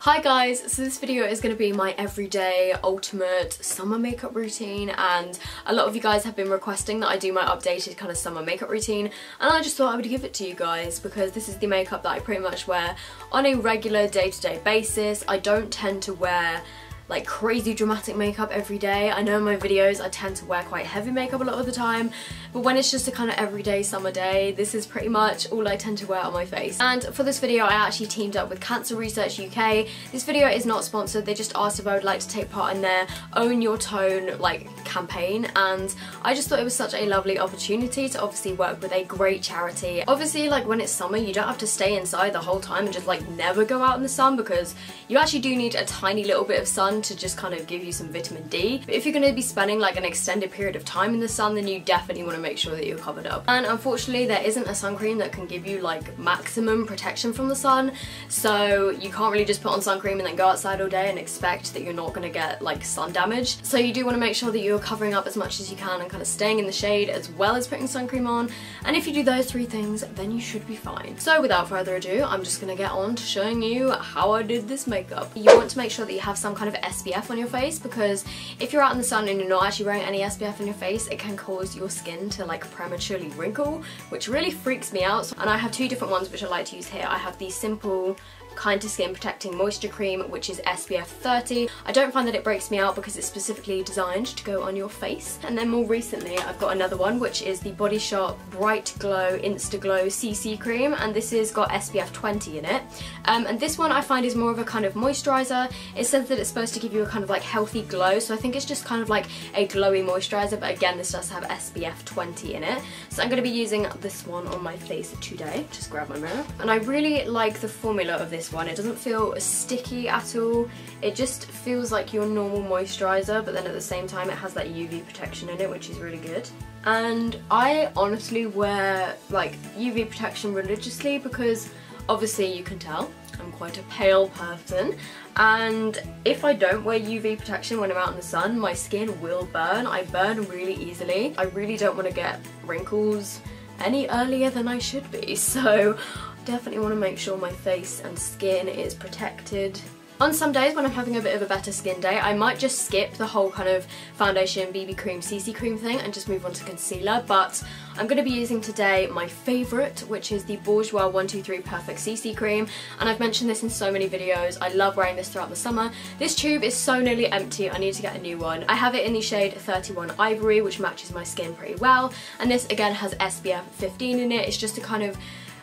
Hi guys, so this video is going to be my everyday ultimate summer makeup routine, and a lot of you guys have been requesting that I do my updated kind of summer makeup routine, and I just thought I would give it to you guys because this is the makeup that I pretty much wear on a regular day-to-day basis. I don't tend to wear like crazy dramatic makeup every day. I know in my videos I tend to wear quite heavy makeup a lot of the time, but when it's just a kind of everyday summer day, this is pretty much all I tend to wear on my face. And for this video I actually teamed up with Cancer Research UK. This video is not sponsored, they just asked if I would like to take part in their Own Your Tone like campaign, and I just thought it was such a lovely opportunity to obviously work with a great charity. Obviously, like when it's summer you don't have to stay inside the whole time and just like never go out in the sun, because you actually do need a tiny little bit of sun to just kind of give you some vitamin D. But if you're going to be spending like an extended period of time in the sun, then you definitely want to make sure that you're covered up. And unfortunately there isn't a sun cream that can give you like maximum protection from the sun, so you can't really just put on sun cream and then go outside all day and expect that you're not going to get like sun damage. So you do want to make sure that you're covering up as much as you can and kind of staying in the shade as well as putting sun cream on, and if you do those three things then you should be fine. So without further ado, I'm just going to get on to showing you how I did this makeup. You want to make sure that you have some kind of SPF on your face, because if you're out in the sun and you're not actually wearing any SPF on your face, it can cause your skin to like prematurely wrinkle, which really freaks me out. And I have two different ones which I like to use here. I have the simple Kind to Skin Protecting Moisture Cream, which is SPF 30. I don't find that it breaks me out because it's specifically designed to go on your face. And then more recently I've got another one, which is the Body Shop Bright Glow Insta Glow CC Cream, and this has got SPF 20 in it. And this one I find is more of a kind of moisturiser. It says that it's supposed to give you a kind of like healthy glow, so I think it's just kind of like a glowy moisturiser, but again this does have SPF 20 in it. So I'm going to be using this one on my face today. Just grab my mirror. And I really like the formula of this one. It doesn't feel sticky at all. It just feels like your normal moisturiser, but then at the same time it has that UV protection in it, which is really good. And I honestly wear like UV protection religiously because obviously you can tell I'm quite a pale person, and if I don't wear UV protection when I'm out in the sun, my skin will burn. I burn really easily. I really don't want to get wrinkles any earlier than I should be, so definitely want to make sure my face and skin is protected. On some days when I'm having a bit of a better skin day, I might just skip the whole kind of foundation, BB cream, CC cream thing and just move on to concealer, but I'm going to be using today my favourite, which is the Bourjois 123 Perfect CC Cream, and I've mentioned this in so many videos. I love wearing this throughout the summer. This tube is so nearly empty, I need to get a new one. I have it in the shade 31 Ivory, which matches my skin pretty well, and this again has SPF 15 in it. It's just a kind of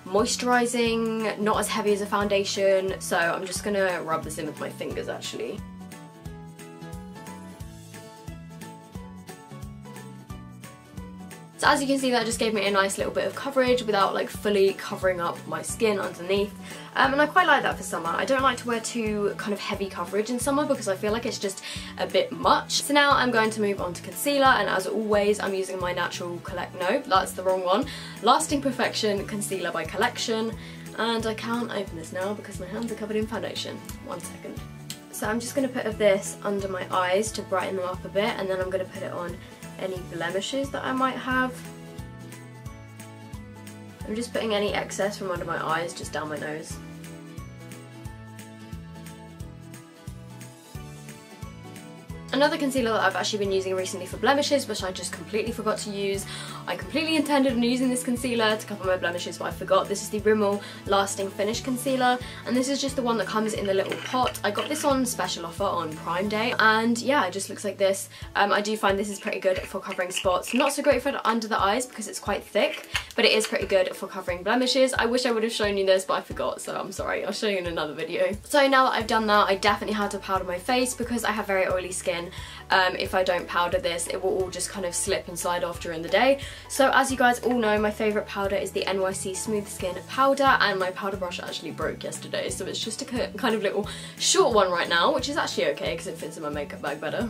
moisturising, not as heavy as a foundation, so I'm just gonna rub this in with my fingers actually. So as you can see, that just gave me a nice little bit of coverage without like fully covering up my skin underneath. And I quite like that for summer. I don't like to wear too kind of heavy coverage in summer because I feel like it's just a bit much. So now I'm going to move on to concealer, and as always I'm using my Natural no, that's the wrong one. Lasting Perfection Concealer by Collection. And I can't open this now because my hands are covered in foundation. 1 second. So I'm just going to put this under my eyes to brighten them up a bit, and then I'm going to put it on any blemishes that I might have. I'm just putting any excess from under my eyes just down my nose. Another concealer that I've actually been using recently for blemishes, which I just completely forgot to use. I completely intended on using this concealer to cover my blemishes, but I forgot. This is the Rimmel Lasting Finish Concealer, and this is just the one that comes in the little pot. I got this on special offer on Prime Day, and yeah, it just looks like this. I do find this is pretty good for covering spots. Not so great for under the eyes because it's quite thick, but it is pretty good for covering blemishes. I wish I would have shown you this, but I forgot, so I'm sorry. I'll show you in another video. So now that I've done that, I definitely had to powder my face because I have very oily skin. If I don't powder this, it will all just kind of slip and slide off during the day. So as you guys all know, my favourite powder is the NYC Smooth Skin powder, and my powder brush actually broke yesterday, so it's just a kind of little short one right now, which is actually okay because it fits in my makeup bag better.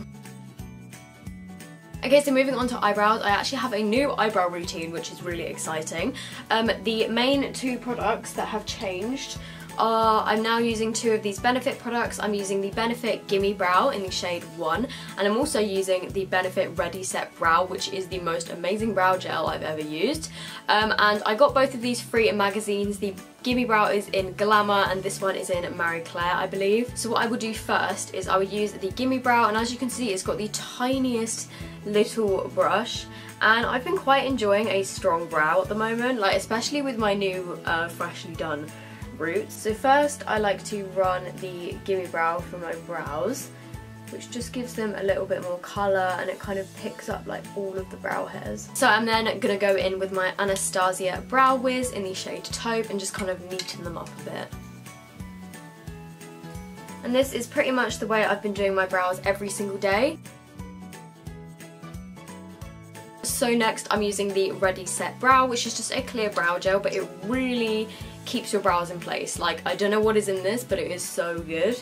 Okay, so moving on to eyebrows, I actually have a new eyebrow routine, which is really exciting. The main two products that have changed are, I'm now using 2 of these Benefit products. I'm using the Benefit Gimme Brow in the shade 1, and I'm also using the Benefit Ready Set Brow, which is the most amazing brow gel I've ever used. And I got both of these free in magazines. The Gimme Brow is in Glamour and this one is in Marie Claire, I believe. So what I would do first is I would use the Gimme Brow, and as you can see it's got the tiniest little brush, and I've been quite enjoying a strong brow at the moment, like especially with my new freshly done roots. So first I like to run the Gimme Brow through my brows, which just gives them a little bit more colour and it kind of picks up like all of the brow hairs. So I'm then going to go in with my Anastasia Brow Wiz in the shade Taupe and just kind of neaten them up a bit. And this is pretty much the way I've been doing my brows every single day. So next I'm using the Ready Set Brow, which is just a clear brow gel, but it really keeps your brows in place. Like, I don't know what is in this, but it is so good.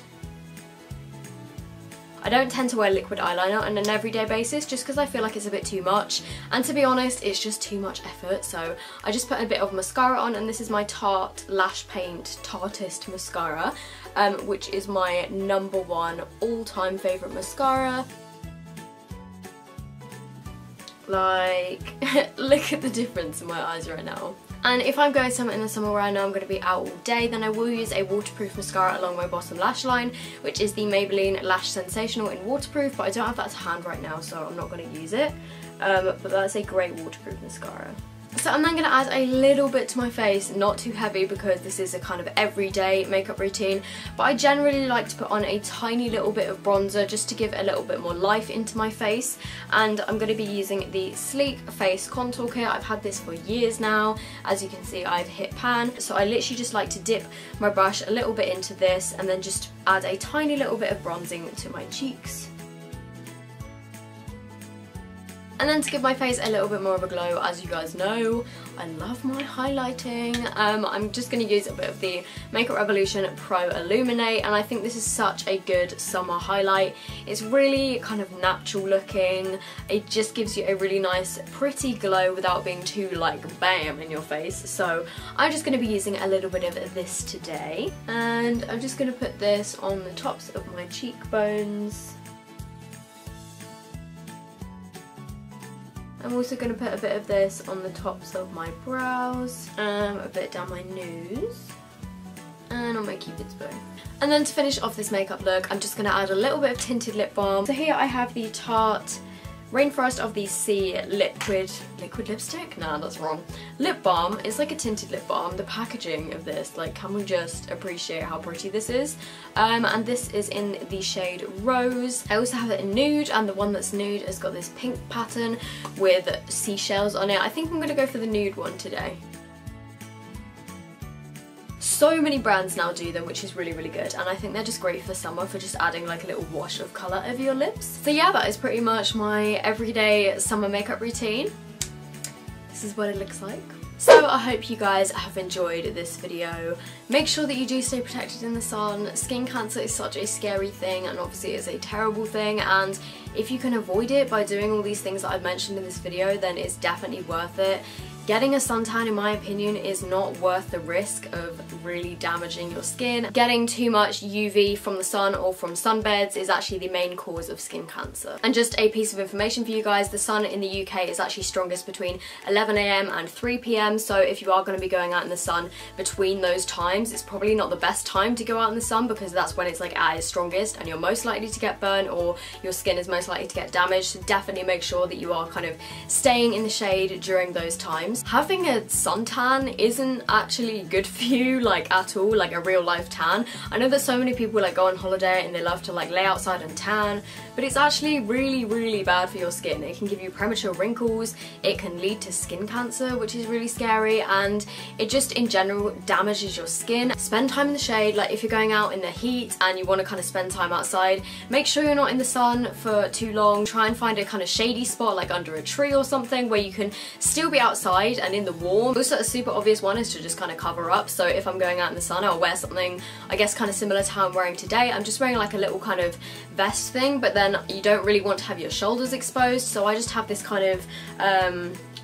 I don't tend to wear liquid eyeliner on an everyday basis just because I feel like it's a bit too much, and to be honest it's just too much effort, so I just put a bit of mascara on, and this is my Tarte Lash Paint Tartist Mascara, which is my #1 all-time favourite mascara. Like, look at the difference in my eyes right now. And if I'm going somewhere in the summer where I know I'm going to be out all day, then I will use a waterproof mascara along my bottom lash line, which is the Maybelline Lash Sensational in waterproof, but I don't have that to hand right now, so I'm not going to use it. But that's a great waterproof mascara. So I'm then going to add a little bit to my face, not too heavy because this is a kind of everyday makeup routine, but I generally like to put on a tiny little bit of bronzer just to give a little bit more life into my face. And I'm going to be using the Sleek Face Contour Kit. I've had this for years now. As you can see, I've hit pan, so I literally just like to dip my brush a little bit into this and then just add a tiny little bit of bronzing to my cheeks. And then to give my face a little bit more of a glow, as you guys know, I love my highlighting. I'm just going to use a bit of the Makeup Revolution Pro Illuminate, and I think this is such a good summer highlight. It's really kind of natural looking. It just gives you a really nice, pretty glow without being too like bam in your face. So I'm just going to be using a little bit of this today, and I'm just going to put this on the tops of my cheekbones. I'm also going to put a bit of this on the tops of my brows, a bit down my nose, and on my cupid's bow. And then to finish off this makeup look, I'm just going to add a little bit of tinted lip balm. So here I have the Tarte Rainforest of the Sea liquid lipstick? Nah, that's wrong. Lip balm. It's like a tinted lip balm. The packaging of this, like, can we just appreciate how pretty this is? And this is in the shade Rose. I also have it in nude, and the one that's nude has got this pink pattern with seashells on it. I think I'm going to go for the nude one today. So many brands now do them, which is really, really good, and I think they're just great for summer for just adding like a little wash of colour over your lips. So yeah, that is pretty much my everyday summer makeup routine. This is what it looks like. So I hope you guys have enjoyed this video. Make sure that you do stay protected in the sun. Skin cancer is such a scary thing, and obviously it's a terrible thing, and if you can avoid it by doing all these things that I've mentioned in this video, then it's definitely worth it. Getting a suntan, in my opinion, is not worth the risk of really damaging your skin. Getting too much UV from the sun or from sunbeds is actually the main cause of skin cancer. And just a piece of information for you guys, the sun in the UK is actually strongest between 11 AM and 3 PM, so if you are going to be going out in the sun between those times, it's probably not the best time to go out in the sun, because that's when it's like at its strongest and you're most likely to get burnt or your skin is most likely to get damaged. So definitely make sure that you are kind of staying in the shade during those times. Having a suntan isn't actually good for you, like, at all, like a real life tan. I know that so many people like go on holiday and they love to like lay outside and tan, but it's actually really, really bad for your skin. It can give you premature wrinkles, it can lead to skin cancer, which is really scary, and it just in general damages your skin. Spend time in the shade. Like, if you're going out in the heat and you want to kind of spend time outside, make sure you're not in the sun for too long. Try and find a kind of shady spot, like under a tree or something, where you can still be outside and in the warm. Also, a super obvious one is to just kind of cover up. So if I'm going out in the sun, I'll wear something, I guess, kind of similar to how I'm wearing today. I'm just wearing like a little kind of vest thing, but then you don't really want to have your shoulders exposed, so I just have this kind of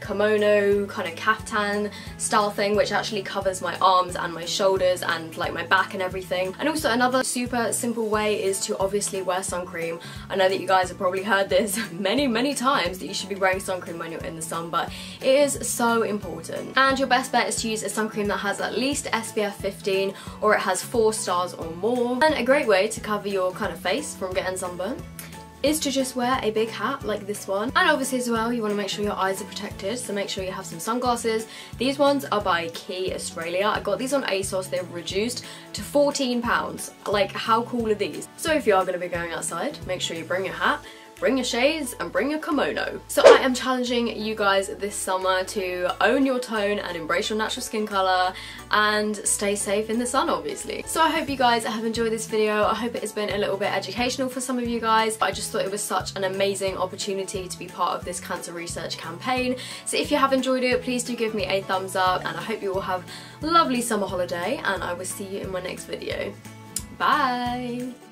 kimono kind of kaftan style thing, which actually covers my arms and my shoulders and like my back and everything. And also another super simple way is to obviously wear sun cream. I know that you guys have probably heard this many times that you should be wearing sun cream when you're in the sun, but it is so important. And your best bet is to use a sun cream that has at least SPF 15 or it has 4 stars or more. And a great way to cover your kind of face from getting sunburn is to just wear a big hat like this one. And obviously as well, you want to make sure your eyes are protected, so make sure you have some sunglasses. These ones are by Key Australia. I got these on ASOS. They've reduced to £14. Like, how cool are these? So if you are going to be going outside, make sure you bring your hat, bring your shades and bring your kimono. So I am challenging you guys this summer to own your tone and embrace your natural skin colour and stay safe in the sun, obviously. So I hope you guys have enjoyed this video. I hope it has been a little bit educational for some of you guys. I just thought it was such an amazing opportunity to be part of this cancer research campaign. So if you have enjoyed it, please do give me a thumbs up, and I hope you all have a lovely summer holiday, and I will see you in my next video. Bye!